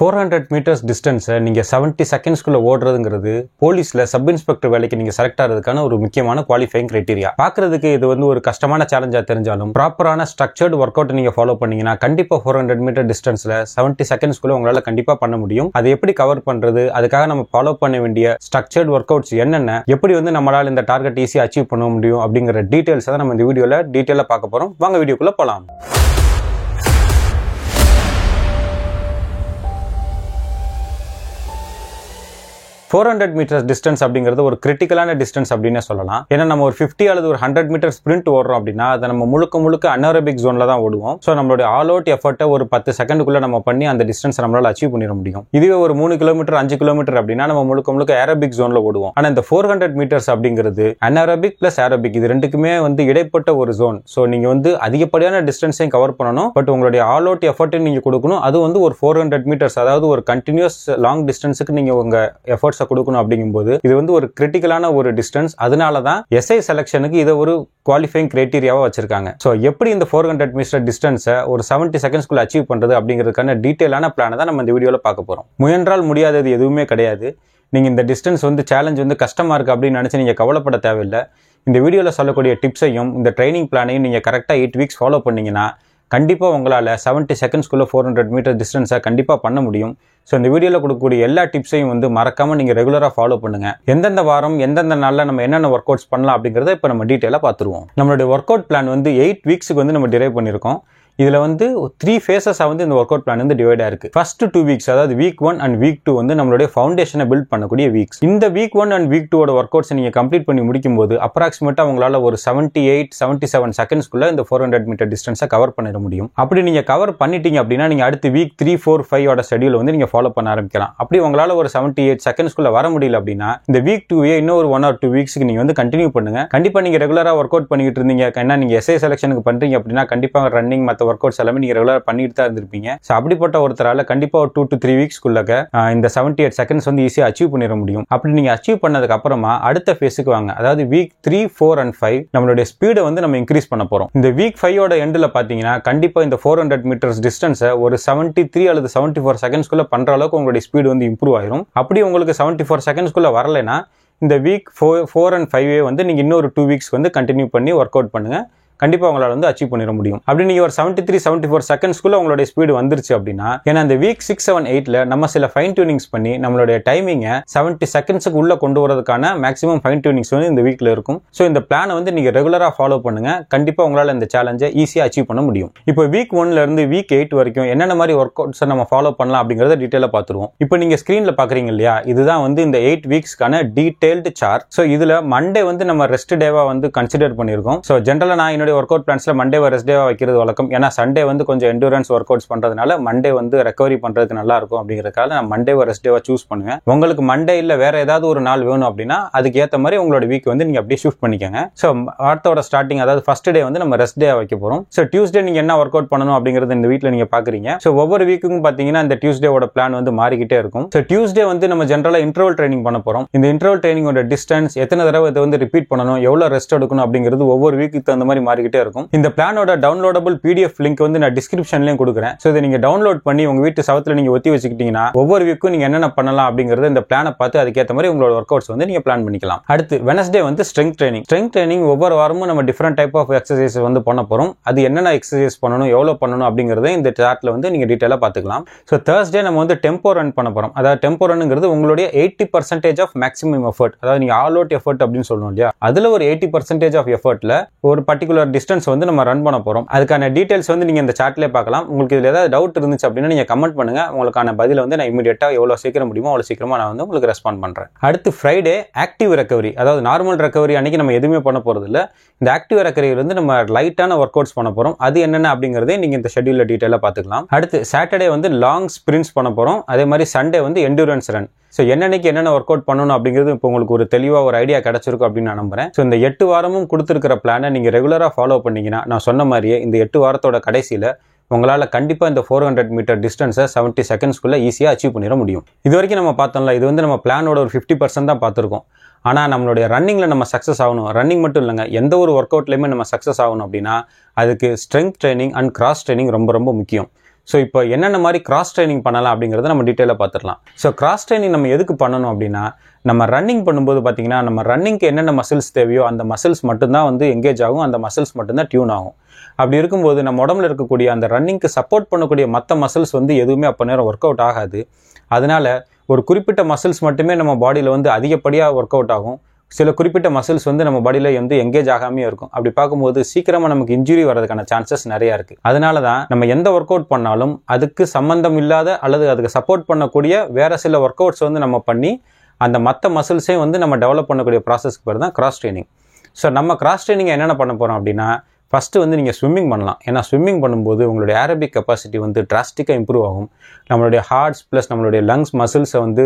400 metres டிஸ்டன்ஸை நீங்கள் 70 செகண்ட்ஸ்குள்ளே ஓடுறதுங்கிறது போலீஸில் sub inspector வேலைக்கு நீங்கள் செலக்ட் ஆகிறதுக்கான ஒரு முக்கியமான குவாலிஃபைங் கிரைட்டீரியா. பார்க்குறதுக்கு இது ஒரு கஷ்டமான சேலஞ்சாக தெரிஞ்சாலும் ப்ராப்பரான ஸ்ட்ரக்சர்டு ஒர்க் அவுட் நீங்கள் ஃபாலோ பண்ணீங்கன்னா கண்டிப்பாக 400 மீட்டர் டிஸ்டன்ஸில் 70 செகண்ட்ஸ்குள்ளே உங்களால் கண்டிப்பாக பண்ண முடியும். அதை எப்படி கவர் பண்ணுறது, அதுக்காக நம்ம ஃபாலோ பண்ண வேண்டிய ஸ்ட்ரக்சர்டு ஒர்க் அவுட்ஸ் என்னென்ன, எப்படி நம்மளால் இந்த டார்கெட் ஈஸியாக அச்சீவ் பண்ண முடியும் அப்படிங்கிற டீட்டெயில்ஸை தான் நம்ம இந்த வீடியோவில் டீட்டெயிலாக பார்க்க போகிறோம். வாங்க வீடியோக்குள்ளே போகலாம். 400 மீட்டர்ஸ் டிஸ்டன்ஸ் அப்படிங்கிறது ஒரு கிரிட்டிக்கலான டிஸ்டன்ஸ் அப்படின்னு சொல்லலாம். ஏன்னா நம்ம ஒரு 50 அல்லது ஒரு 100 மீட்டர் ஸ்பிரிண்ட் ஓடுறோம் அப்படின்னா அதை நம்ம முழுக்க அனரோபிக் ஜோன்ல தான் ஓடுவோம். ஸோ நம்மளுடைய ஆல் அவுட் எஃபர்ட்டை ஒரு 10 செகண்டுக்குள்ள நம்ம பண்ணி அந்த டிஸ்டன்ஸ் நம்மளால அச்சீவ் பண்ணிட முடியும். இதுவே ஒரு 3 கிலோமீட்டர் 5 கிலோமீட்டர் அப்படின்னா நம்ம முழுக்க ஏரோபிக் ஜோன்ல ஓடுவோம். ஆனா இந்த 400 மீட்டர்ஸ் அப்படிங்கிறது அனரோபிக் பிளஸ் ஏரோபிக் இது ரெண்டுக்குமே இடைப்பட்ட ஒரு ஜோன். ஸோ நீங்க அதிகப்படியான டிஸ்டன்ஸையும் கவர் பண்ணணும், பட் உங்களுடைய ஆல் அவுட் எஃபர்ட்டையும் நீங்க கொடுக்கணும். அது ஒரு 400 மீட்டர்ஸ், அதாவது ஒரு கண்டினியூஸ் லாங் டிஸ்டன்ஸுக்கு நீங்க உங்க எஃபர்ட்ஸ் கொடுக்கணும். அப்படிங்கும்போது இது ஒரு கிரிட்டிக்கலான ஒரு டிஸ்டன்ஸ். அதனாலதான் எஸ்ஐ செலக்ஷனுக்கு இதை ஒரு குவாலிஃபைங் கிரைட்டீரியாவா வச்சிருக்காங்க. சோ எப்படி இந்த 400 மீட்டர் டிஸ்டன்ஸை ஒரு 70 செகண்ட்ஸ்குள்ள அச்சீவ் பண்றது அப்படிங்கிறதுக்கான டீடைலான பிளானை தான் நம்ம இந்த வீடியோல பார்க்க போறோம். முயன்றால் முடியாதது எதுவுமே கிடையாது. நீங்க இந்த டிஸ்டன்ஸ் சேலஞ்ச் கஷ்டமா இருக்கு அப்படின்னு நினைச்சு நீங்க கவலைப்பட தேவையில்லை. இந்த வீடியோல சொல்லக்கூடிய டிப்ஸையும் இந்த ட்ரைனிங் பிளானையும் நீங்க கரெக்டா 8 வீக்ஸ் ஃபாலோ பண்ணீங்கன்னா கண்டிப்பாக உங்களால் 70 செகண்ட்ஸ்குள்ளே 400 மீட்டர் டிஸ்டன்ஸை கண்டிப்பாக பண்ண முடியும். ஸோ இந்த வீடியோவில் கொடுக்கக்கூடிய எல்லா டிப்ஸையும் மறக்காமல் நீங்கள் ரெகுலராக ஃபாலோ பண்ணுங்கள். எந்தெந்த வாரம் எந்தெந்த நாளில் நம்ம என்னென்ன ஒர்க் அவுட்ஸ் பண்ணலாம் அப்படிங்கிறத இப்போ நம்ம டீட்டெயிலாக பார்த்துருவோம். நம்மளுடைய ஒர்க் அவுட் பிளான் 8 வீக்ஸுக்கு நம்ம டிரைவ் பண்ணியிருக்கோம். இதுல 3 ஃபேஸஸா இந்த ஒர்க் அவுட் பிளான் டிவைட் ஆயிருக்கு. ஃபர்ஸ்ட் 2 வீக்ஸ், அதாவது வீக் 1 அண்ட் வீக் 2 நம்மளுடைய ஃபவுண்டேஷனை பில்ட் பண்ணக்கூடிய வீக்ஸ். இந்த week 1 and week 2 work outs நீங்க கம்ப்ளீட் பண்ணி முடிக்கும் போது அப்ராக்சிமேட்டா உங்களால ஒரு 78-77 செகண்ட்ஸ்குள்ள இந்த 400 மீட்டர் டிஸ்டன்ஸை கவர் பண்ணிட முடியும். அப்படி நீங்க கவர் பண்ணிட்டீங்க அப்படின்னா நீங்க அடுத்து வீக் 3, 4, 5 ஷெட்யூல் நீங்க ஃபாலோ பண்ண ஆரம்பிக்கலாம். அப்படி உங்களால ஒரு 78 செகண்ட்ஸ்குள்ள வர முடியல அப்படின்னா இந்த வீக் 2 இன்னொரு 1 or 2 வீக்ஸ்க்கு நீங்க கண்டினியூ பண்ணுங்க. கண்டிப்பா நீங்க ரெகுலரா ஒர்க் அவுட் பண்ணிட்டு இருந்தீங்க, ஏன்னா நீங்க எஸ்ஐ செலக்ஷனுக்கு பண்றீங்க அப்படின்னா கண்டிப்பா ரன்னிங் மற்ற ஒர்க் அவுட்ஸ் எல்லாமே நீங்க ரெகுலரா பண்ணிட்டு தான் இருந்திருப்பீங்க. சோ அப்படிப்பட்ட ஒருத்தரால கண்டிப்பா ஒரு 2 to 3 வீக்ஸ்க்குள்ள இந்த 78 செகண்ட்ஸ் ஈஸியா அச்சீவ் பண்ணிட முடியும். அப்படி நீங்க அச்சீவ் பண்ணதுக்கு அப்புறமா அடுத்த ஃபேஸுக்கு வாங்க. அதாவது வீக் 3, 4 and 5 நம்மளுடைய ஸ்பீடை நம்ம இன்க்ரீஸ் பண்ண போறோம். இந்த வீக் 5 எண்ட்ல பாத்தீங்கன்னா கண்டிப்பா இந்த 400 மீட்டர்ஸ் டிஸ்டன்ஸை ஒரு 73 அல்லது 74 செகண்ட்ஸ்க்குள்ள பண்ற அளவுக்கு உங்களுடைய ஸ்பீடு இம்ப்ரூவ் ஆயிரும். அப்படி உங்களுக்கு 74 செகண்ட்ஸ்க்குள்ள வரலைன்னா இந்த வீக் 4 and 5 நீங்க இன்னொரு 2 வீக்ஸ் கண்டினியூ பண்ணி ஒர்க் அவுட் பண்ணுங்க. கண்டிப்பா உங்களால அச்சீவ் பண்ணிட முடியும். அப்படி நீங்க ஒரு 73-74 செகண்ட்ஸ்க்குள்ள உங்களுடைய ஸ்பீடு வந்துருச்சு அப்படின்னா, ஏன்னா இந்த வீக் 6, 7, 8ல நம்ம சில ஃபைன் டியூனிங்ஸ் பண்ணி நம்மளுடைய டைமிங்கை 70 செகண்ட்ஸுக்கு உள்ள கொண்டு வரதுக்கான மேக்ஸிமம் ஃபைன் டியூனிங்ஸ் இந்த வீக்ல இருக்கும். ஸோ இந்த பிளானை நீங்க ரெகுலரா ஃபாலோ பண்ணுங்க. கண்டிப்பா உங்களால இந்த சேலஞ்சை ஈஸியா அச்சீவ் பண்ண முடியும். இப்போ வீக் 1ல இருந்து வீக் 8 வரைக்கும் என்னென்ன மாதிரி ஒர்க் அவுட்ஸ் நம்ம ஃபாலோ பண்ணலாம் அப்படிங்கறத டீடைலா பார்த்துருவோம். இப்போ நீங்க ஸ்கிரீன்ல பாக்குறீங்க இல்லையா, இதுதான் இந்த 8 வீக்ஸ்க்கான டீடைல்டு சார்ட். ஸோ இதுல மண்டே நம்ம ரெஸ்ட் டேவா கன்சிடர் பண்ணிருக்கோம். ஸோ ஜென்ரலா நான் ஒர்க் அவுட் பிளான்ஸ்ல மண்டே ரெஸ்ட் டேவா வைக்கிறது வழக்கம். ஏன்னா சண்டே கொஞ்சம் எண்டூரன்ஸ் ஒர்க் அவுட்ஸ் பண்றதுனால மண்டே ரெக்கவரி பண்றதுக்கு நல்லா இருக்கும் அப்படிங்கறதுக்காக நான் மண்டே ரெஸ்ட் டேவா சூஸ் பண்ணுவேன். உங்களுக்கு மண்டே இல்ல வேற ஏதாவது ஒரு நாள் வேணும் அப்படின்னா அதுக்கு ஏத்த மாதிரி உங்களோட வீக் நீங்க அப்படியே ஷிஃப்ட் பண்ணிக்கோங்க. ஸோ வாரத்தோட ஸ்டார்டிங், அதாவது ஃபர்ஸ்ட் டே நம்ம ரெஸ்ட் டே வைக்க போறோம். ஸோ டியூஸ்டே நீங்க என்ன ஒர்க் அவுட் பண்ணணும் அப்படிங்கறது இந்த வீக்ல நீங்க பாக்குறீங்க. ஸோ ஒவ்வொரு வீக்கும் பாத்தீங்கன்னா இந்த டியூஸ்டேவோட பிளான் மாறிக்கிட்டே இருக்கும். ஸோ டியூஸ்டே நம்ம ஜென்ரலா இன்டர்வல் ட்ரைனிங் பண்ண போறோம். இந்த இன்டர்வல் ட்ரைனிங்கோட டிஸ்டன்ஸ், எத்தனை தடவை இதை ரிப்பீட் பண்ணணும், எவ்வளவு ரெஸ்ட் எடுக்கணும் அப்படிங்கிறது ஒவ்வொரு வீக்கு தகுந்த மாதிரி மாறிக்கிட்டே இருக்கும். இந்த பிளானோட டவுன்லோடபிள் PDF லிங்க் நான் டிஸ்கிரிப்ஷன்லயும் கொடுக்குறேன். சோ இதை நீங்க டவுன்லோட் பண்ணி உங்க வீட்டு சவத்துல நீங்க ஒத்தி வச்சுக்கிட்டீங்கன்னா ஒவ்வொரு வீக்கும் நீங்க என்னென்ன பண்ணலாம் அப்படிங்கறது இந்த பிளானை பார்த்து அதுக்கேற்ற மாதிரி உங்களோட ஒர்க் அவுட்ஸ் நீங்க பிளான் பண்ணிக்கலாம். அடுத்து Wednesday strength training. Strength training ஒவ்வொரு வாரமும் நம்ம டிஃபரெண்ட் டைப் ஆஃப் எக்ஸசைஸ் பண்ண போறோம். அது என்னென்ன எக்ஸசைஸ் பண்ணணும், எவ்வளவு பண்ணணும் அப்படிங்கறத இந்த சார்ட்ல நீங்க டீடைலா பாத்துக்கலாம். சோ தேர்ஸ்டே நம்ம டெம்போ ரன் பண்ண போறோம். அதாவது டெம்போ ரன்ங்கிறது உங்களுடைய 80% ஆஃப் மேக்ஸிமம் எஃபர்ட், அதாவது நீங்க ஆல் அவுட் எஃபர்ட் அப்படின்னு சொல்லணும் இல்லையா, அதுல ஒரு 80% ஆஃப் எஃபர்ட்ல ஒரு பர்டிகுலர் டிஸ்டன்ஸ் நம்ம ரன் பண்ண போறோம். அதுக்கான டீடைல்ஸ் நீங்க இந்த சார்ட்லயே பார்க்கலாம். உங்களுக்கு இதுல ஏதாவது டவுட் இருந்துச்சு அப்படின்னா நீங்க கமெண்ட் பண்ணுங்க. உங்களுக்கான பதில நான் இமிடியேட்டா எவ்வளவு சீக்கிரம் முடியுமோ அவ்வளவு சீக்கிரமா நான் உங்களுக்கு ரெஸ்பாண்ட் பண்றேன். அடுத்து ஃப்ரைடே ஆக்டிவ் ரெக்கவரி. அதாவது நார்மல் ரெக்கவரி அன்னைக்கு நம்ம எதுவுமே பண்ண போறது இல்ல. இந்த ஆக்டிவ் ரெக்கவரியில நம்ம லைட்டான ஒர்க் அவுட்ஸ் பண்ண போறோம். அது என்னென்ன அப்படிங்கறதே நீங்க இந்த ஷெட்யூல்ல டீடைலா பாத்துக்கலாம். அடுத்து சாட்டர்டே லாங் ஸ்பிரிண்ட்ஸ் பண்ண போறோம். அதே மாதிரி சண்டே எண்டூரன்ஸ் ரன். ஸோ என்னன்னைக்கு என்னென்ன ஒர்க் அவுட் பண்ணணும் அப்படிங்கிறது இப்போ உங்களுக்கு ஒரு தெளிவாக ஒரு ஐடியா கிடைச்சிருக்கும் அப்படின்னு நான் நம்புறேன். ஸோ இந்த 8 வாரமும் கொடுத்துருக்கிற பிளானை நீங்கள் ரெகுலராக ஃபாலோ பண்ணீங்கன்னா நான் சொன்ன மாதிரியே இந்த 8 வாரத்தோட கடைசியில் உங்களால் கண்டிப்பாக இந்த 400 மீட்டர் டிஸ்டன்ஸை 70 செகண்ட்ஸ்குள்ள ஈஸியாக அச்சீவ் பண்ணிட முடியும். இது வரைக்கும் நம்ம பார்த்தோம்ல, இது நம்ம பிளானோட ஒரு 50% தான் பார்த்துருக்கோம். ஆனால் நம்மளுடைய ரன்னிங்கில் நம்ம சக்ஸஸ் ஆகணும், ரன்னிங் மட்டும் இல்லைங்க, எந்த ஒரு ஒர்க் அவுட்லையுமே நம்ம சக்ஸஸ் ஆகணும் அப்படின்னா அதுக்கு strength training and cross training ரொம்ப ரொம்ப முக்கியம். ஸோ இப்போ என்னென்ன மாதிரி கிராஸ் ட்ரைனிங் பண்ணலாம் அப்படிங்கிறத நம்ம டீட்டெயிலாக பார்த்துடலாம். ஸோ கிராஸ் ட்ரைனிங் நம்ம எதுக்கு பண்ணணும் அப்படின்னா, நம்ம ரன்னிங் பண்ணும்போது பார்த்தீங்கன்னா நம்ம ரன்னிங்க்கு என்னென்ன மசில்ஸ் தேவையோ அந்த மசில்ஸ் மட்டும்தான் வந்து எங்கேஜ் ஆகும், அந்த மசில்ஸ் மட்டும்தான் டியூன் ஆகும். அப்படி இருக்கும்போது நம்ம உடம்புல இருக்கக்கூடிய அந்த ரன்னிங்க்கு சப்போர்ட் பண்ணக்கூடிய மற்ற மசில்ஸ் வந்து எதுவுமே அப்போ நேரம் ஒர்க் அவுட் ஆகாது. அதனால ஒரு குறிப்பிட்ட மசில்ஸ் மட்டுமே நம்ம பாடியில் வந்து அதிகப்படியாக ஒர்க் அவுட் ஆகும். சில குறிப்பிட்ட மசில்ஸ் வந்து நம்ம பாடியில் வந்து எங்கேஜ் ஆகாமே இருக்கும். அப்படி பார்க்கும்போது சீக்கிரமாக நமக்கு இன்ஜுரி வரதுக்கான சான்சஸ் நிறையா இருக்குது. அதனால தான் நம்ம எந்த ஒர்க் அவுட் பண்ணாலும் அதுக்கு சம்மந்தம் இல்லாத அல்லது அதுக்கு சப்போர்ட் பண்ணக்கூடிய வேறு சில ஒர்க் அவுட்ஸ் வந்து நம்ம பண்ணி அந்த மற்ற மசில்ஸையும் வந்து நம்ம டெவலப் பண்ணக்கூடிய ப்ராசஸ்க்கு பேர் தான் கிராஸ் ட்ரைனிங். ஸோ நம்ம கிராஸ் ட்ரைனிங் என்னென்ன பண்ண போகிறோம் அப்படின்னா, ஃபஸ்ட்டு வந்து நீங்கள் ஸ்விம்மிங் பண்ணலாம். ஏன்னா ஸ்விம்மிங் பண்ணும்போது உங்களுடைய ஏரோபிக் கெப்பாசிட்டி வந்து டிராஸ்டிக்காக இம்ப்ரூவ் ஆகும். நம்மளுடைய ஹார்ட்ஸ் ப்ளஸ் நம்மளுடைய லங்ஸ் மசில்ஸை வந்து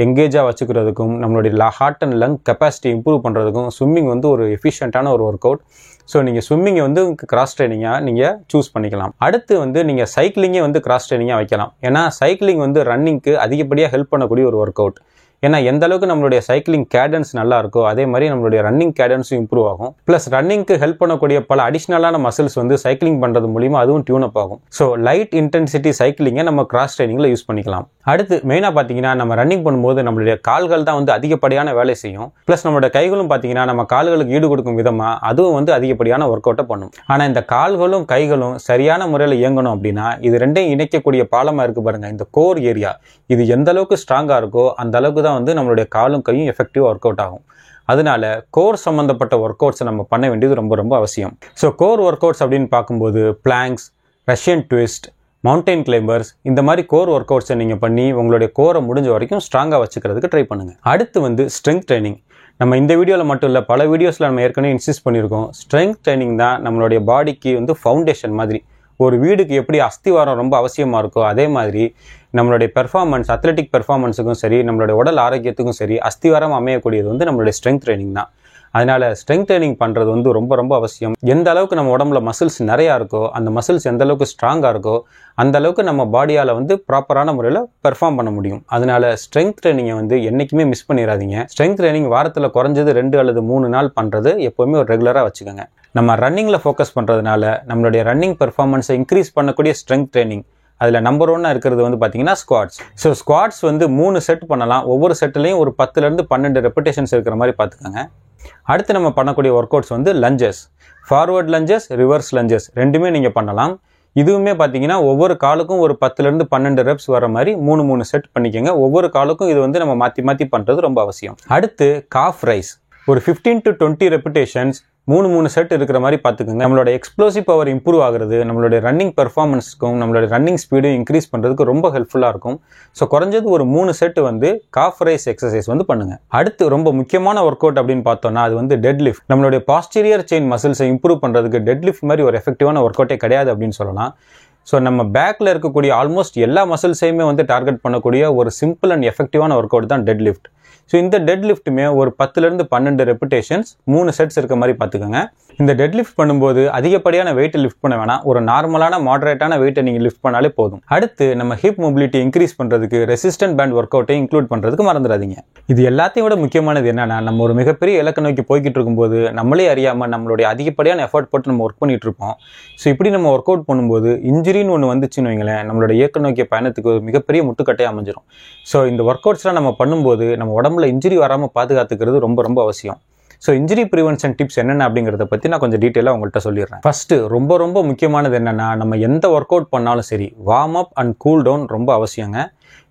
எங்கேஜாக வச்சுக்கிறதுக்கும் நம்மளுடைய heart and lung capacity improve பண்ணுறதுக்கும் ஸ்விம்மிங் வந்து ஒரு எஃபிஷியண்ட்டான ஒரு ஒர்க் அவுட். ஸோ நீங்கள் ஸ்விம்மிங்கை வந்து கிராஸ் ட்ரைனிங்காக நீங்கள் சூஸ் பண்ணிக்கலாம். அடுத்து வந்து நீங்கள் சைக்கிளிங்கே வந்து கிராஸ் ட்ரைனிங்காக வைக்கலாம். ஏன்னா சைக்கிளிங் வந்து ரன்னிங்க்கு அதிகப்படியாக ஹெல்ப் பண்ணக்கூடிய ஒரு ஒர்க் அவுட். ஏன்னா எந்த அளவுக்கு நம்மளுடைய சைக்கிளிங் கேடன்ஸ் நல்லா இருக்கோ அதே மாதிரி நம்மளுடைய ரன்னிங் கேடன்ஸும் இம்ப்ரூவ் ஆகும். ப்ளஸ் ரன்னிங்க்கு ஹெல்ப் பண்ணக்கூடிய பல அடிஷ்னலான மசில்ஸ் வந்து சைக்கிளிங் பண்ணுறது மூலிமா அதுவும் டியூன் அப் ஆகும். ஸோ லைட் இன்டென்சிட்டி சைக்கிளிங்கை நம்ம கிராஸ் ட்ரைனிங்கில் யூஸ் பண்ணிக்கலாம். அடுத்து மெயினாக பார்த்தீங்கன்னா நம்ம ரன்னிங் பண்ணும்போது நம்மளுடைய கால்கள் தான் வந்து அதிகப்படியான வேலை செய்யும். ப்ளஸ் நம்மளோட கைகளும் பார்த்தீங்கன்னா நம்ம கால்களுக்கு ஈடு கொடுக்கும் விதமாக அதுவும் வந்து அதிகப்படியான ஒர்க் அவுட்டை பண்ணும். ஆனால் இந்த கால்களும் கைகளும் சரியான முறையில் இயங்கணும் அப்படின்னா இது ரெண்டையும் இணைக்கக்கூடிய பாலமாக இருக்குது பாருங்கள், இந்த கோர் ஏரியா. இது எந்த அளவுக்கு ஸ்ட்ராங்காக இருக்கோ அந்த அளவுக்கு தான் வந்து நம்மளுடைய காலும் கையும் எஃபெக்டிவாக ஒர்க் அவுட் ஆகும். அதனால கோர் சம்மந்தப்பட்ட ஒர்க் அவுட்ஸை நம்ம பண்ண வேண்டியது ரொம்ப ரொம்ப அவசியம். ஸோ கோர் ஒர்க் அவுட்ஸ் அப்படின்னு பார்க்கும்போது planks, Russian twist, mountain climbers, இந்த மாதிரி கோர் ஒர்க் அவுட்ஸை நீங்கள் பண்ணி உங்களுடைய கோரை முடிஞ்ச வரைக்கும் ஸ்ட்ராங்காக வச்சுக்கிறதுக்கு ட்ரை பண்ணுங்கள். அடுத்து வந்து ஸ்ட்ரென்த் ட்ரைனிங். நம்ம இந்த வீடியோவில் மட்டும் இல்லை, பல வீடியோஸில் நம்ம ஏற்கனவே இன்சிஸ்ட் பண்ணியிருக்கோம். ஸ்ட்ரென்த் ட்ரைனிங் தான் நம்மளுடைய பாடிக்கு வந்து ஃபவுண்டேஷன் மாதிரி. ஒரு வீடுக்கு எப்படி அஸ்திவாரம் ரொம்ப அவசியமாக இருக்கோ அதே மாதிரி நம்மளுடைய பெர்ஃபார்மன்ஸ், அத்லெட்டிக் பெர்ஃபார்மன்ஸுக்கும் சரி, நம்மளுடைய உடல் ஆரோக்கியத்துக்கும் சரி அஸ்திவாரம் அமையக்கூடியது வந்து நம்மளுடைய ஸ்ட்ரென்த் ட்ரைனிங் தான். அதனால ஸ்ட்ரென்த் ட்ரைனிங் பண்ணுறது வந்து ரொம்ப ரொம்ப அவசியம். எந்த அளவுக்கு நம்ம உடம்புல மசில்ஸ் நிறையா இருக்கோ, அந்த மசில்ஸ் எந்த அளவுக்கு ஸ்ட்ராங்காக இருக்கோ அந்த அளவுக்கு நம்ம பாடியால் வந்து ப்ராப்பரான முறையில் பெர்ஃபார்ம் பண்ண முடியும். அதனால ஸ்ட்ரென்த் ட்ரைனிங்கை வந்து என்றைக்குமே மிஸ் பண்ணிடாதீங்க. ஸ்ட்ரென்த் ட்ரைனிங் வாரத்தில் குறைஞ்சது 2 அல்லது 3 நாள் பண்ணுறது எப்போவுமே ஒரு ரெகுலராக வச்சுக்கோங்க. நம்ம ரன்னிங்கில் ஃபோக்கஸ் பண்ணுறதுனால நம்மளுடைய ரன்னிங் பெர்ஃபார்மன்ஸை இன்க்ரீஸ் பண்ணக்கூடிய ஸ்ட்ரென்த் ட்ரைனிங் அதில் நம்பர் 1 இருக்கிறது வந்து பார்த்தீங்கன்னா ஸ்குவாட்ஸ். ஸோ ஸ்குவாட்ஸ் வந்து 3 செட் பண்ணலாம். ஒவ்வொரு செட்லையும் ஒரு 10லேருந்து 12 ரெப்பிடேஷன்ஸ் இருக்கிற மாதிரி பார்த்துக்கோங்க. அடுத்து நம்ம பண்ணக்கூடிய ஒர்க் அவுட்ஸ் வந்து lunges, forward lunges, reverse lunges ரெண்டுமே நீங்கள் பண்ணலாம். இதுவுமே பார்த்தீங்கன்னா ஒவ்வொரு காலுக்கும் ஒரு 10லேருந்து 12 ரெப்ஸ் வர மாதிரி 3 செட் பண்ணிக்கோங்க. ஒவ்வொரு காலுக்கும் இது வந்து நம்ம மாற்றி மாற்றி பண்ணுறது ரொம்ப அவசியம். அடுத்து காஃப் ரைஸ், ஒரு 15 to 20 ரெப்பிடேஷன்ஸ் 3 செட் இருக்கிற மாதிரி பார்த்துக்கோங்க. நம்மளோட எக்ஸ்ப்ளோசிவ் பவர் இம்ப்ரூவ் ஆகுறது, நம்மளுடைய ரன்னிங் பெர்ஃபார்மன்ஸ்க்கும் நம்மளுடைய ரன்னிங் ஸ்பீடும் இன்க்ரீஸ் பண்ணுறதுக்கு ரொம்ப ஹெல்ப்ஃபுல்லாக இருக்கும். ஸோ குறைஞ்சது ஒரு 3 செட் வந்து காஃப் ரைஸ் எக்ஸசைஸ் வந்து பண்ணுங்கள். அடுத்து ரொம்ப முக்கியமான ஒர்க் அவுட் அப்படின்னு பார்த்தோம்னா அது வந்து டெட் லிஃப்ட். நம்மளுடைய பாஸ்டீரியர் செயின் மசில்ஸை இம்ப்ரூவ் பண்ணுறதுக்கு டெட் லிஃப்ட் மாதிரி ஒரு எஃபெக்டிவான ஒர்க் அவுட்டே கிடையாது அப்படின்னு சொல்லலாம். ஸோ நம்ம பேக்கில் இருக்கக்கூடிய ஆல்மோஸ்ட் எல்லா மசில்ஸையுமே வந்து டார்கெட் பண்ணக்கூடிய ஒரு சிம்பிள் அண்ட் எஃபெக்டிவான ஒர்க் அவுட் தான் டெட் லிஃப்ட். ஸோ இந்த டெட் லிஃப்ட்டுமே ஒரு 10லேருந்து 12 ரெப்பிடேஷன்ஸ் 3 செட்ஸ் இருக்க மாதிரி பார்த்துக்கோங்க. இந்த டெட் லிஃப்ட் பண்ணும்போது அதிகப்படியான வெயிட்டை லிஃப்ட் பண்ண வேணாம், ஒரு நார்மலான மாடரேட்டான வெயிட்டை நீங்கள் லிஃப்ட் பண்ணாலே போதும். அடுத்து நம்ம ஹிப் மொபிலிட்டி இன்க்ரீஸ் பண்ணுறதுக்கு ரெசிஸ்டன்ட் பேண்ட் ஒர்க் அவுட்டை இன்க்ளூட் பண்ணுறதுக்கு மறந்துடாதீங்க. இது எல்லாத்தையும் விட முக்கியமானது என்னன்னா, நம்ம ஒரு மிகப்பெரிய இலக்கை நோக்கி போய்கிட்டு இருக்கும்போது நம்மளே அறியாமல் நம்மளுடைய அதிகப்படியான எஃபர்ட் போட்டு நம்ம ஒர்க் பண்ணிட்டு இருப்போம். ஸோ இப்படி நம்ம ஒர்க் அவுட் பண்ணும்போது இன்ஜுரின்னு ஒன்று வந்துச்சுன்னு வைங்களேன், நம்மளோட இயக்க நோக்கிய பயணத்துக்கு ஒரு மிகப்பெரிய முட்டுக்கட்டையாக அமைஞ்சிரும். ஸோ இந்த ஒர்க் அவுட்ஸ்லாம் நம்ம பண்ணும்போது நம்ம உடம்புல இன்ஜுரி வராமல் பாதுகாத்துக்கிறது ரொம்ப ரொம்ப அவசியம். ஸோ இன்ஜுரி ப்ரிவென்ஷன் டிப்ஸ் என்னென்ன அப்படிங்கிறத பற்றி நான் கொஞ்சம் டீட்டெயிலாக உங்கள்கிட்ட சொல்லிடுறேன். ஃபஸ்ட்டு ரொம்ப ரொம்ப முக்கியமானது என்னென்னா, நம்ம எந்த ஒர்க் அவுட் பண்ணாலும் சரி warm up and cool down ரொம்ப அவசியங்க.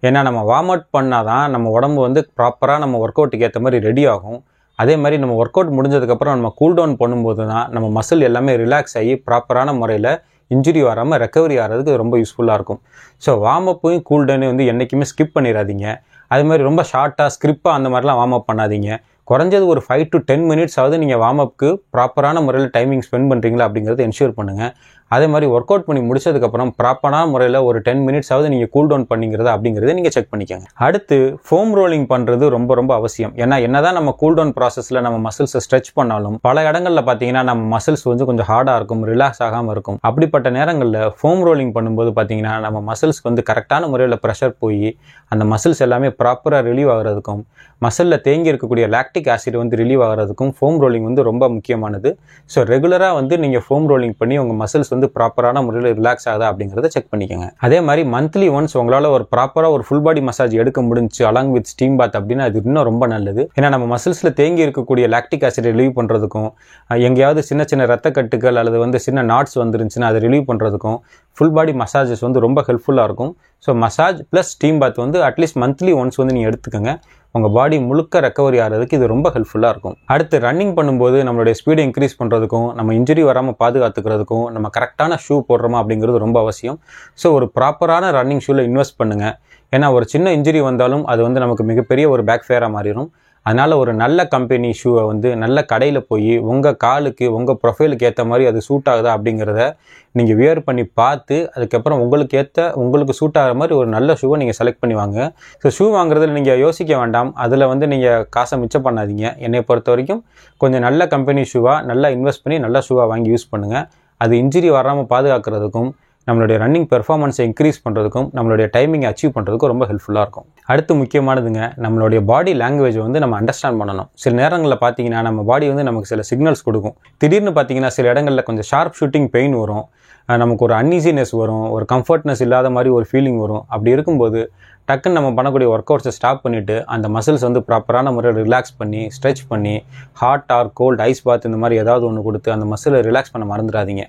ஏன்னா நம்ம வார்ம் அப் பண்ணால் தான் நம்ம உடம்பு வந்து ப்ராப்பராக நம்ம ஒர்க் அவுட்டுக்கு ஏற்ற மாதிரி ரெடி ஆகும். அதே மாதிரி நம்ம ஒர்க் அவுட் முடிஞ்சதுக்கப்புறம் நம்ம கூல் டவுன் பண்ணும்போது தான் நம்ம மசில் எல்லாமே ரிலாக்ஸ் ஆகி ப்ராப்பரான முறையில் இன்ஜுரி வராமல் ரெக்கவரி ஆகிறதுக்கு ரொம்ப யூஸ்ஃபுல்லாக இருக்கும். ஸோ வார்ம் அப்பையும் கூல் டவுனையும் வந்து என்றைக்குமே ஸ்கிப் பண்ணிடாதீங்க. அது மாதிரி ரொம்ப ஷார்ட்டாக ஸ்கிரிப்பாக அந்த மாதிரிலாம் வார்ம் அப் பண்ணாதீங்க. குறைஞ்சது ஒரு 5 to 10 மினிட்ஸ் ஆகுது நீங்கள் வார்ம் அப்க்கு ப்ராப்பரான முறையில் டைமிங் ஸ்பெண்ட் பண்ணுறீங்களா அப்படிங்கிறத என்ஷூர் பண்ணுங்கள். அதே மாதிரி ஒர்க் அவுட் பண்ணி முடிச்சதுக்கப்புறம் ப்ராப்பரான முறையில் ஒரு 10 மினிட்ஸ் ஆகுது நீங்கள் கூல் டவுன் பண்ணிங்கிறதா அப்படிங்கிறத நீங்கள் செக் பண்ணிக்கோங்க. அடுத்து ஃபோம் ரோலிங் பண்ணுறது ரொம்ப ரொம்ப அவசியம். ஏன்னா என்னதான் நம்ம கூல் டவுன் ப்ராசஸில் நம்ம மசில்ஸை ஸ்ட்ரெச் பண்ணாலும் பல இடங்களில் பார்த்தீங்கன்னா நம்ம மசில்ஸ் வந்து கொஞ்சம் ஹார்டாக இருக்கும், ரிலாக்ஸ் ஆகாமல் இருக்கும். அப்படிப்பட்ட நேரங்களில் ஃபோம் ரோலிங் பண்ணும்போது பார்த்தீங்கன்னா நம்ம மசில்ஸ்க்கு வந்து கரெக்டான முறையில் ப்ரெஷர் போய் அந்த மசில்ஸ் எல்லாமே ப்ராப்பராக ரிலீவ் ஆகிறதுக்கும் மசிலில் தேங்கி இருக்கக்கூடிய லாக்டிக் ஆசிட் வந்து ரிலீவ் ஆகிறதுக்கும் ஃபோம் ரோலிங் வந்து ரொம்ப முக்கியமானது. ஸோ ரெகுலராக வந்து நீங்கள் ஃபோம் ரோலிங் பண்ணி உங்கள் மசில்ஸ் வந்து ப்ராப்பரான முறையில் ரிலாக்ஸ் ஆகுதா அப்படிங்கிறத செக் பண்ணிக்கோங்க. அதே மாதிரி மந்த்லி ஒன்ஸ் உங்களால் ஒரு ப்ராப்பராக ஒரு ஃபுல் பாடி மசாஜ் எடுக்க முடிஞ்சு அலாங் வித் ஸ்டீம் பாத் அப்படின்னா அது இன்னும் ரொம்ப நல்லது. ஏன்னா நம்ம மசில்ஸில் தேங்கி இருக்கக்கூடிய லாக்டிக் ஆசிட் ரிலீவ் பண்ணுறதுக்கும், எங்கேயாவது சின்ன சின்ன ரத்த கட்டுகள் அல்லது வந்து சின்ன நாட்ஸ் வந்துருந்துச்சுன்னா அதை ரிலீவ் பண்ணுறதுக்கும் ஃபுல் பாடி மசாஜஸ் வந்து ரொம்ப ஹெல்ப்ஃபுல்லாக இருக்கும். ஸோ மசாஜ் ப்ளஸ் ஸ்டீம் பாத் வந்து அட்லீஸ்ட் மந்த்லி ஒன்ஸ் வந்து நீங்கள் எடுத்துக்கோங்க. உங்கள் பாடி முழுக்க ரெக்கவரி ஆகிறதுக்கு இது ரொம்ப ஹெல்ப்ஃபுல்லாக இருக்கும். அடுத்து ரன்னிங் பண்ணும்போது நம்மளுடைய ஸ்பீடை இன்க்ரீஸ் பண்ணுறதுக்கும், நம்ம இன்ஜுரி வராமல் பாதுகாத்துக்கிறதுக்கும் நம்ம கரெக்டான ஷூ போடுறோமா அப்படிங்கிறது ரொம்ப அவசியம். ஸோ ஒரு ப்ராப்பரான ரன்னிங் ஷூவில் இன்வெஸ்ட் பண்ணுங்கள். ஏன்னா ஒரு சின்ன இன்ஜுரி வந்தாலும் அது வந்து நமக்கு மிகப்பெரிய ஒரு பேக் ஃபேராக மாறிடும். அதனால் ஒரு நல்ல கம்பெனி ஷூவை வந்து நல்ல கடையில் போய் உங்கள் காலுக்கு உங்கள் ப்ரொஃபைலுக்கு ஏற்ற மாதிரி அது சூட் ஆகுதா அப்படிங்கிறத நீங்கள் வியர் பண்ணி பார்த்து அதுக்கப்புறம் உங்களுக்கு சூட் ஆகிற மாதிரி ஒரு நல்ல ஷூவை நீங்கள் செலக்ட் பண்ணி வாங்க. ஸோ ஷூ வாங்குறதுல நீங்கள் யோசிக்க வேண்டாம். அதில் வந்து நீங்கள் காசை மிச்சம் பண்ணாதீங்க. என்னை பொறுத்த வரைக்கும் கொஞ்சம் நல்ல கம்பெனி ஷூவாக நல்லா இன்வெஸ்ட் பண்ணி நல்ல ஷூவாக வாங்கி யூஸ் பண்ணுங்கள். அது இன்ஜுரி வராமல் பாதுகாக்கிறதுக்கும், நம்மளுடைய ரன்னிங் பெர்ஃபார்மன்ஸை இன்க்ரீஸ் பண்ணுறதுக்கும், நம்மளுடைய டைமிங்கை அச்சீவ் பண்ணுறதுக்கும் ரொம்ப ஹெல்ப்ஃபுல்லாக இருக்கும். அடுத்து முக்கியமானதுங்க, நம்மளுடைய பாடி லாங்குவேஜ் வந்து நம்ம அண்டர்ஸ்டாண்ட் பண்ணணும். சில நேரங்களில் பார்த்தீங்கன்னா நம்ம பாடி வந்து நமக்கு சில சிக்னல்ஸ் கொடுக்கும். திடீர்னு பார்த்தீங்கன்னா சில இடங்களில் கொஞ்சம் ஷார்ப் ஷூட்டிங் பெயின் வரும், நமக்கு ஒரு அன்ஈசினஸ் வரும், ஒரு கம்ஃபர்ட்னஸ் இல்லாத மாதிரி ஒரு ஃபீலிங் வரும். அப்படி இருக்கும்போது டக்குன்னு நம்ம பண்ணக்கூடிய ஒர்க் அவுட்ஸை ஸ்டாப் பண்ணிவிட்டு அந்த மசில்ஸ் வந்து ப்ராப்பரான முறையில் ரிலாக்ஸ் பண்ணி ஸ்ட்ரெச் பண்ணி ஹாட் ஆர் கோல்டு ஐஸ் பாத் இந்த மாதிரி ஏதாவது ஒன்று கொடுத்து அந்த மசிலை ரிலாக்ஸ் பண்ண மறந்துடாதீங்க.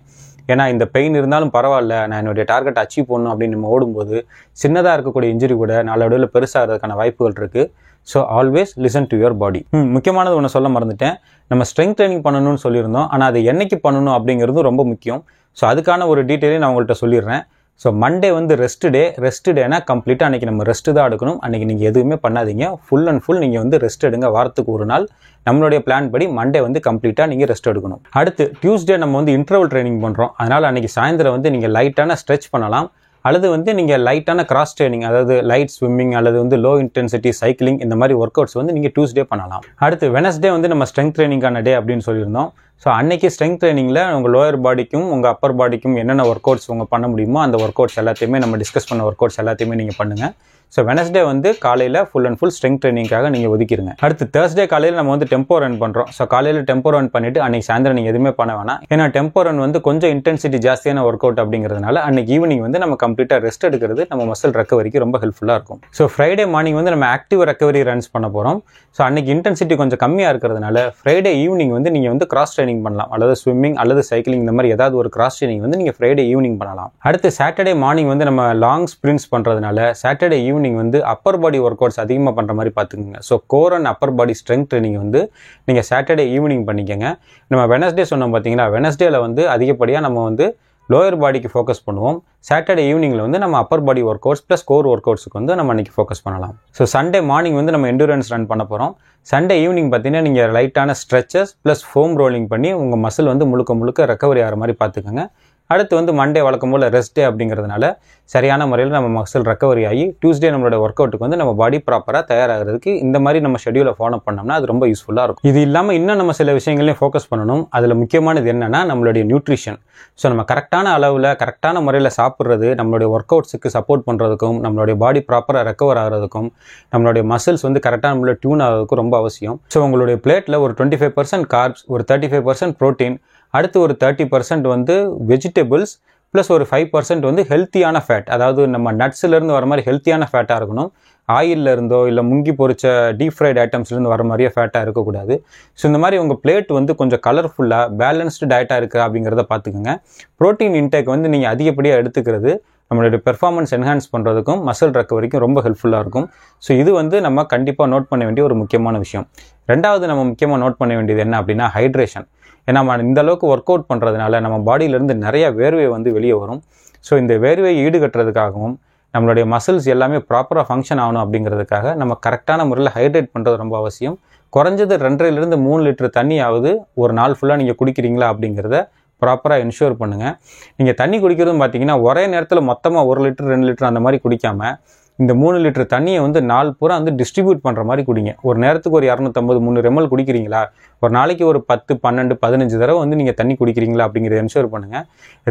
ஏன்னா இந்த பெயின் இருந்தாலும் பரவாயில்ல, நான் என்னுடைய டார்கெட் அச்சீவ் பண்ணணும் அப்படின்னு நம்ம ஓடும்போது சின்னதாக இருக்கக்கூடிய இன்ஜுரி கூட நாளடைவில் பெருசாகிறதுக்கான வாய்ப்புகள் இருக்குது. So always listen to your body. முக்கியமானது ஒன்று சொல்ல மறந்துட்டேன். நம்ம ஸ்ட்ரெங்க் ட்ரைனிங் பண்ணணும்னு சொல்லியிருந்தோம். ஆனால் அது என்னைக்கு பண்ணணும் அப்படிங்கிறதும் ரொம்ப முக்கியம். ஸோ அதுக்கான ஒரு டீட்டெயிலையும் நான் உங்கள்கிட்ட சொல்லிடுறேன். ஸோ மண்டே வந்து ரெஸ்ட் டேனா கம்ப்ளீட்டாக அன்றைக்கி நம்ம ரெஸ்ட்டு தான் எடுக்கணும். அன்றைக்கி நீங்கள் எதுவுமே பண்ணாதீங்க. ஃபுல் அண்ட் ஃபுல் நீங்கள் வந்து ரெஸ்ட் எடுங்க. வாரத்துக்கு ஒரு நாள் நம்மளுடைய பிளான் படி மண்டே வந்து கம்ப்ளீட்டாக நீங்கள் ரெஸ்ட் எடுக்கணும். அடுத்து டியூஸ்டே நம்ம வந்து இன்டர்வல் ட்ரைனிங் பண்ணுறோம். அதனால் அன்றைக்கி சாயந்தரம் வந்து நீங்கள் லைட்டான ஸ்ட்ரெச் பண்ணலாம். அல்லது வந்து நீங்கள் லைட்டான கிராஸ் ட்ரைனிங், அதாவது லைட் ஸ்விம்மிங் அல்லது வந்து லோ இன்டென்சிட்டி சைக்கிளிங் இந்த மாதிரி ஒர்க் அவுட்ஸ் வந்து நீங்கள் டியூஸ்டே பண்ணலாம். அடுத்து வெனஸ்டே வந்து நம்ம ஸ்ட்ரெங்க் ட்ரைனிங்கான டே அப்படின்னு சொல்லியிருந்தோம். ஸோ அன்றைக்கி ஸ்ட்ரெங்க் ட்ரைனிங்கில் உங்கள் லோயர் பாடிக்கும் உங்கள் அப்பர் பாடிக்கும் என்னென்ன ஒர்க் அவுட்ஸ் உங்கள் பண்ண முடியுமோ அந்த ஒர்க் அவுட்ஸ் எல்லாத்தையுமே நம்ம டிஸ்கஸ் பண்ண ஒர்க் அவுட்ஸ் எல்லாத்தையுமே நீங்கள் பண்ணுங்கள். ஸோ வெனஸ்டே வந்து காலையில் ஃபுல் அண்ட் ஃபுல் ஸ்ட்ரெங்க் ட்ரைனிங்காக நீங்கள் ஒதுக்கிடுங்க. அடுத்து தேர்ஸ்டே காலையில் நம்ம வந்து டெம்போ ரன் பண்ணுறோம். ஸோ காலையில் டெம்போ ரன் பண்ணிவிட்டு அன்றைக்கி சாயந்தரம் நீங்கள் எதுவுமே பண்ண வேணாம். ஏன்னா டெம்போ ரன் வந்து கொஞ்சம் இன்டென்சிட்டி ஜாஸ்தியான ஒர்க் அவுட் அப்படிங்கிறதுனால அன்றைக்கி ஈவினிங் வந்து நம்ம கம்ப்ளீட்டாக ரெஸ்ட் எடுக்கிறது நம்ம மசில் ரெக்கவரிக்கு ரொம்ப ஹெல்ப்ஃபுல்லாக இருக்கும். ஸோ ஃப்ரைடே மார்னிங் வந்து நம்ம ஆக்டிவ் ரெக்கவரி ரன்ஸ் பண்ண போகிறோம். ஸோ அன்றைக்கி இன்டென்சிட்டி கொஞ்சம் கம்மியாக இருக்கிறதுனால ஃப்ரைடே ஈவினிங் வந்து நீங்கள் வந்து கிராஸ் ட்ரைனிங் பண்ணலாம். அல்லது ஸ்விம்மிங் அல்லது சைக்கிளிங் இந்த மாதிரி ஏதாவது ஒரு கிராஸ் ட்ரைனிங் வந்து நீங்கள் ஃப்ரைடே ஈவினிங் பண்ணலாம். அடுத்து சாட்டர்டே மார்னிங் வந்து நம்ம லாங் ஸ்ப்ரிண்ட்ஸ் பண்ணுறதுனால சாட்டர்டே ஈவினிங் வந்து அப்பர் பாடி ஒர்க் அவுட்ஸ் அதிகமாக பண்ணுற மாதிரி பார்த்துக்கோங்க. So core and upper body strength training வந்து நீங்கள் சாட்டர்டே ஈவினிங் பண்ணிக்கோங்க. நம்ம வெனஸ்டே சொன்னோம் பார்த்தீங்களா, வெனஸ்டேல வந்து அதிகப்படியாக நம்ம வந்து லோயர் பாடிக்கு ஃபோக்கஸ் பண்ணுவோம். சாட்டர்டே ஈவினிங்கில் வந்து நம்ம upper body workouts plus core ஒர்க் அவுட்ஸுக்கு வந்து நம்ம அன்றைக்கி ஃபோக்கஸ் பண்ணலாம். ஸோ சண்டே மார்னிங் வந்து நம்ம எண்டூரன்ஸ் ரன் பண்ண போகிறோம். சண்டே ஈவினிங் பார்த்தீங்கன்னா நீங்கள் லைட்டான ஸ்ட்ரெச்சஸ் ப்ளஸ் ஃபோம் ரோலிங் பண்ணி உங்கள் மசில் வந்து முழுக்க ரெக்கவரி ஆகிற மாதிரி பார்த்துக்கோங்க. அடுத்து வந்து மண்டே வழக்கம் போல் ரெஸ்ட் டே அப்படிங்கிறதுனால சரியான முறையில் நம்ம மசில் ரெக்கவரி ஆகி டியூஸ்டே நம்மளோட ஒர்க் அவுட்டுக்கு வந்து நம்ம பாடி ப்ராப்பராக தயாராகிறதுக்கு இந்த மாதிரி நம்ம ஷெடியூலை ஃபாலோ பண்ணோம்னா அது ரொம்ப யூஸ்ஃபுல்லாக இருக்கும். இது இல்லாமல் இன்னும் நம்ம சில விஷயங்களையும் ஃபோக்கஸ் பண்ணணும். அதில் முக்கியமானது என்னென்னா நம்மளுடைய நியூட்ரிஷன். ஸோ நம்ம கரெக்டான அளவில் கரெக்டான முறையில் சாப்பிட்றது நம்மளுடைய ஒர்க் அவுட்ஸுக்கு சப்போர்ட் பண்ணுறதுக்கும் நம்மளுடைய பாடி ப்ராப்பராக ரெக்கவர் ஆகிறதுக்கும் நம்மளுடைய மசில்ஸ் வந்து கரெக்டான முறையில் டியூன் ஆகிறதுக்கும் ரொம்ப அவசியம். ஸோ உங்களுடைய பிளேட்டில் ஒரு 25% கார்ப்ஸ், ஒரு 35% ப்ரோட்டீன், அடுத்து ஒரு 30% வந்து வெஜிடபிள்ஸ் ப்ளஸ் ஒரு 5% வந்து ஹெல்த்தியான ஃபேட், அதாவது நம்ம நட்ஸ்லேருந்து வர மாதிரி ஹெல்த்தியான ஃபேட்டாக இருக்கணும். ஆயிலில் இருந்தோ இல்லை முங்கி பொரிச்ச டீப் ஃப்ரைட் ஐட்டம்ஸ்லேருந்து வர மாதிரியே ஃபேட்டாக இருக்கக்கூடாது. ஸோ இந்த மாதிரி உங்கள் பிளேட் வந்து கொஞ்சம் கலர்ஃபுல்லாக பேலன்ஸ்டு டயட்டாக இருக்குது அப்படிங்கிறத பார்த்துக்குங்க. ப்ரோட்டீன் இன்டேக் வந்து நீங்கள் அதிகப்படியாக எடுத்துக்கிறது நம்மளுடைய பெர்ஃபார்மன்ஸ் என்ஹான்ஸ் பண்ணுறதுக்கும் மசில் ரெக்கவரிக்கும் ரொம்ப ஹெல்ப்ஃபுல்லாக இருக்கும். ஸோ இது வந்து நம்ம கண்டிப்பாக நோட் பண்ண வேண்டிய ஒரு முக்கியமான விஷயம். ரெண்டாவது நம்ம முக்கியமாக நோட் பண்ண வேண்டியது என்ன அப்படின்னா ஹைட்ரேஷன். ஏன்னா நம்ம இந்த அளவுக்கு ஒர்க் அவுட் பண்ணுறதுனால நம்ம பாடியிலேருந்து நிறைய வேர்வை வந்து வெளியே வரும். ஸோ இந்த வேர்வையை ஈடுகட்டுறதுக்காகவும் நம்மளுடைய மசில்ஸ் எல்லாமே ப்ராப்பராக ஃபங்க்ஷன் ஆகணும் அப்படிங்கிறதுக்காக நம்ம கரெக்டான முறையில் ஹைட்ரேட் பண்ணுறது ரொம்ப அவசியம். குறைஞ்சது 2.5 to 3 லிட்டர் தண்ணியாவது ஒரு நாள் ஃபுல்லாக நீங்கள் குடிக்கிறீங்களா அப்படிங்கிறத ப்ராப்பராக என்ஷூர் பண்ணுங்கள். நீங்கள் தண்ணி குடிக்கிறதும் பார்த்தீங்கன்னா ஒரே நேரத்தில் மொத்தமாக 1 லிட்டர் 2 லிட்டர் அந்த மாதிரி குடிக்காமல் இந்த 3 லிட்டர் தண்ணியை வந்து நாள் பூரா வந்து டிஸ்ட்ரிபியூட் பண்ணுற மாதிரி குடிங்க. ஒரு நேரத்துக்கு ஒரு 250 300 ml குடிக்கிறீங்களா, ஒரு நாளைக்கு ஒரு 10 12 15 தடவை வந்து நீங்கள் தண்ணி குடிக்கிறீங்களா அப்படிங்கிறத என்ஷூர் பண்ணுங்கள்.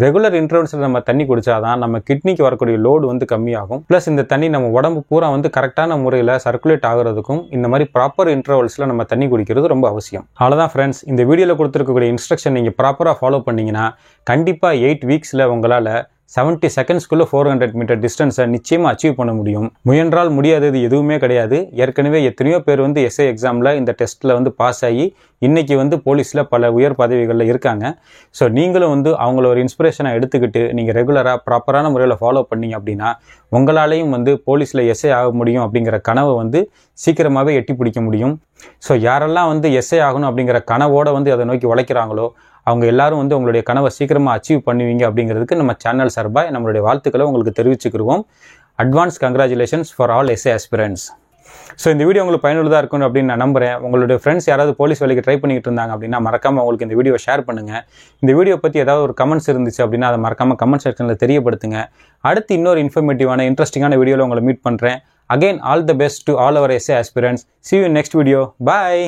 ரெகுலர் இன்டர்வல்ஸில் நம்ம தண்ணி குடிச்சாதான் நம்ம கிட்னிக்கு வரக்கூடிய லோடு வந்து கம்மியாகும். ப்ளஸ் இந்த தண்ணி நம்ம உடம்பு பூரா வந்து கரெக்டான முறையில் சர்க்குலேட் ஆகிறதுக்கும் இந்த மாதிரி ப்ராப்பர் இன்டர்வல்ஸில் நம்ம தண்ணி குடிக்கிறது ரொம்ப அவசியம். அவ்வளோதான் ஃப்ரெண்ட்ஸ், இந்த வீடியோவில் கொடுத்துருக்கக்கூடிய இன்ஸ்ட்ரக்ஷன் நீங்கள் ப்ராப்பராக ஃபாலோ பண்ணிங்கன்னா கண்டிப்பாக 8 வீக்ஸில் உங்களால் 70 செகண்ட்ஸ்க்குள்ளே 400 மீட்டர் டிஸ்டன்ஸை நிச்சயமாக அச்சீவ் பண்ண முடியும். முயன்றால் முடியாதது எதுவுமே கிடையாது. ஏற்கனவே எத்தனையோ பேர் வந்து எஸ்ஐ எக்ஸாமில் இந்த டெஸ்ட்டில் வந்து பாஸ் ஆகி இன்றைக்கி வந்து போலீஸில் பல உயர் பதவிகளில் இருக்காங்க. ஸோ நீங்களும் வந்து அவங்கள ஒரு இன்ஸ்பிரேஷனாக எடுத்துக்கிட்டு நீங்கள் ரெகுலராக ப்ராப்பரான முறையில் ஃபாலோ பண்ணீங்க அப்படின்னா உங்களாலேயும் வந்து போலீஸில் எஸ்ஐ ஆக முடியும் அப்படிங்கிற கனவை வந்து சீக்கிரமாகவே எட்டி பிடிக்க முடியும். ஸோ யாரெல்லாம் வந்து எஸ்ஐ ஆகணும் அப்படிங்கிற கனவோடு வந்து அதை நோக்கி உழைக்கிறாங்களோ அவங்க எல்லாரும் வந்து உங்களுடைய கனவை சீக்கிரமாக அச்சீவ் பண்ணுவீங்க அப்படிங்கிறதுக்கு நம்ம சேனல் சார்பாக நம்மளுடைய வாழ்த்துக்களை உங்களுக்கு தெரிவிச்சுக்கிடுவோம். Advance congratulations for all SA aspirants. So இந்த வீடியோ உங்களுக்கு பயனுள்ளதாக இருக்கணும் அப்படின்னு நான் நம்புறேன். உங்களுடைய ஃப்ரெண்ட்ஸ் யாராவது போலீஸ் வேலைக்கு ட்ரை பண்ணிட்டு இருந்தாங்க அப்படின்னா மறக்காமல் உங்களுக்கு இந்த வீடியோ ஷேர் பண்ணுங்கள். இந்த வீடியோ பற்றி ஏதாவது ஒரு கமெண்ட்ஸ் இருந்துச்சு அப்படின்னா அதை மறக்காமல் கமெண்ட் செக்ஷனில் தெரியப்படுத்துங்க. அடுத்து இன்னொரு இன்ஃபர்மேட்டிவான இன்ட்ரெஸ்டிங்கான வீடியோவில் உங்களை மீட் பண்ணுறேன். Again all the best to all our SA aspirants. See you in next video. Bye.